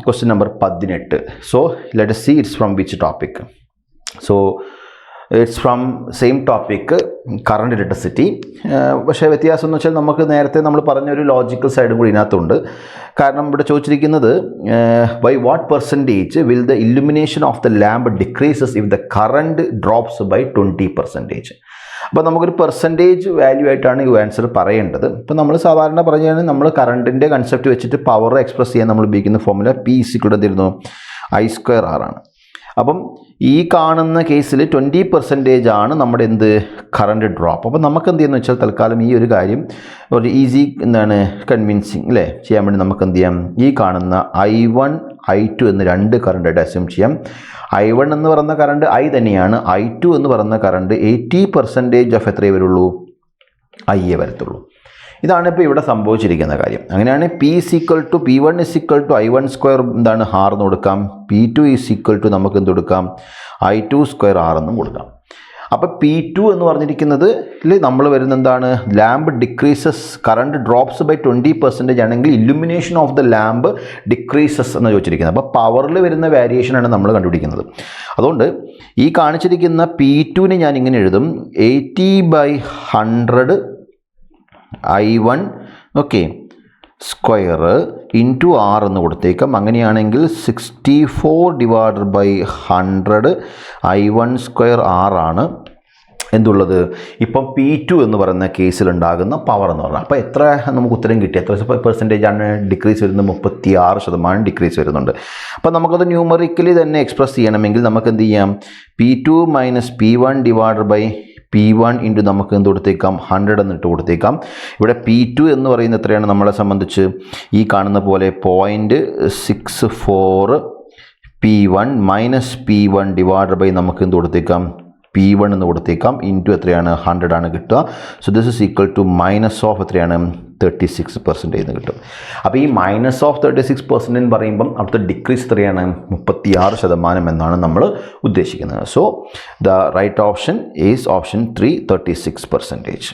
question number 18. So let us see it's from which topic. So it's from same topic, current electricity. പക്ഷേ വ്യത്യാസം എന്ന് വെച്ചാൽ നമുക്ക് നേരത്തെ നമ്മൾ പറഞ്ഞൊരു ലോജിക്കൽ സൈഡും കൂടി ഇതിനകത്തുണ്ട്. കാരണം ഇവിടെ ചോദിച്ചിരിക്കുന്നത് by what percentage will the illumination of the lamp decreases if the current drops by 20%. അപ്പോൾ നമുക്കൊരു പെർസെൻറ്റേജ് വാല്യൂ ആയിട്ടാണ് ഈ ആൻസർ പറയേണ്ടത്. ഇപ്പോൾ നമ്മൾ സാധാരണ പറഞ്ഞാൽ നമ്മൾ കറണ്ടിൻ്റെ കൺസെപ്റ്റ് വെച്ചിട്ട് പവർ എക്സ്പ്രസ് ചെയ്യാൻ നമ്മൾ ഉപയോഗിക്കുന്ന ഫോർമുല P = എന്തിരുന്നു I² R ആണ്. അപ്പം ഈ കാണുന്ന കേസിൽ 20% ആണ് നമ്മുടെ എന്ത് കറണ്ട് ഡ്രോപ്പ്. അപ്പം നമുക്ക് എന്ത് ചെയ്യുന്നത് വെച്ചാൽ തൽക്കാലം ഈ ഒരു കാര്യം ഒരു ഈസി കൺവിൻസിങ് അല്ലേ ചെയ്യാൻ വേണ്ടി നമുക്ക് എന്ത് ചെയ്യാം, ഈ കാണുന്ന I1 I2 എന്ന് രണ്ട് കറണ്ടായിട്ട് അസ്യൂം ചെയ്യാം. I1 എന്ന് പറയുന്ന കറണ്ട് I തന്നെയാണ്, I2 എന്ന് പറയുന്ന കറണ്ട് 80% ഓഫ് എത്രയേ വരുള്ളൂ, I വരത്തുള്ളൂ. ഇതാണ് ഇപ്പോൾ ഇവിടെ സംഭവിച്ചിരിക്കുന്ന കാര്യം. അങ്ങനെയാണ് P = P1 = I1² എന്താണ് R എന്ന് കൊടുക്കാം, P2 = നമുക്ക് എന്ത് കൊടുക്കാം, I2² R എന്നും കൊടുക്കാം. അപ്പോൾ P2 എന്ന് പറഞ്ഞിരിക്കുന്നത് നമ്മൾ വരുന്ന എന്താണ്, lamp decreases current drops by 20% ആണെങ്കിൽ illumination of the lamp decreases എന്ന് ചോദിച്ചിരിക്കുന്നത്. അപ്പോൾ പവറിൽ വരുന്ന വേരിയേഷനാണ് നമ്മൾ കണ്ടുപിടിക്കുന്നത്. അതുകൊണ്ട് ഈ കാണിച്ചിരിക്കുന്ന P2നെ ഞാൻ ഇങ്ങനെ എഴുതും, 80/100 I1 സ്ക്വയർ ഇൻറ്റു R എന്ന് കൊടുത്തേക്കാം. അങ്ങനെയാണെങ്കിൽ 64/100 I1² R ആണ് എന്തുള്ളത് ഇപ്പം P2 എന്ന് പറയുന്ന കേസിലുണ്ടാകുന്ന പവർ എന്ന് പറഞ്ഞാൽ. അപ്പോൾ എത്ര നമുക്ക് ഉത്തരം കിട്ടി, എത്ര പെർസെൻറ്റേജാണ് ഡിക്രീസ് വരുന്നത്, 36% ഡിക്രീസ് വരുന്നുണ്ട്. അപ്പോൾ നമുക്കത് ന്യൂമറിക്കലി തന്നെ എക്സ്പ്രസ് ചെയ്യണമെങ്കിൽ നമുക്ക് എന്ത് ചെയ്യാം, P2 - P1 P1 ഇൻറ്റു നമുക്ക് എന്ത് കൊടുത്തേക്കാം, 100 എന്നിട്ട് കൊടുത്തേക്കാം. ഇവിടെ P2 എന്ന് പറയുന്നത് എത്രയാണ് നമ്മളെ സംബന്ധിച്ച്, ഈ കാണുന്ന പോലെ 0.64 P1 - P1 നമുക്ക് എന്ത് കൊടുത്തേക്കാം, P1 എന്ന് കൊടുത്തേക്കാം, ഇൻറ്റു എത്രയാണ് 100 ആണ് കിട്ടുക. So this is equal to minus of എത്രയാണ് 36% എന്ന് കിട്ടും. അപ്പോൾ ഈ -36% എന്ന് പറയുമ്പം അവിടുത്തെ ഡിക്രീസ് എത്രയാണ്, 36% എന്നാണ് നമ്മൾ ഉദ്ദേശിക്കുന്നത്. So the right option is option 3, 36%.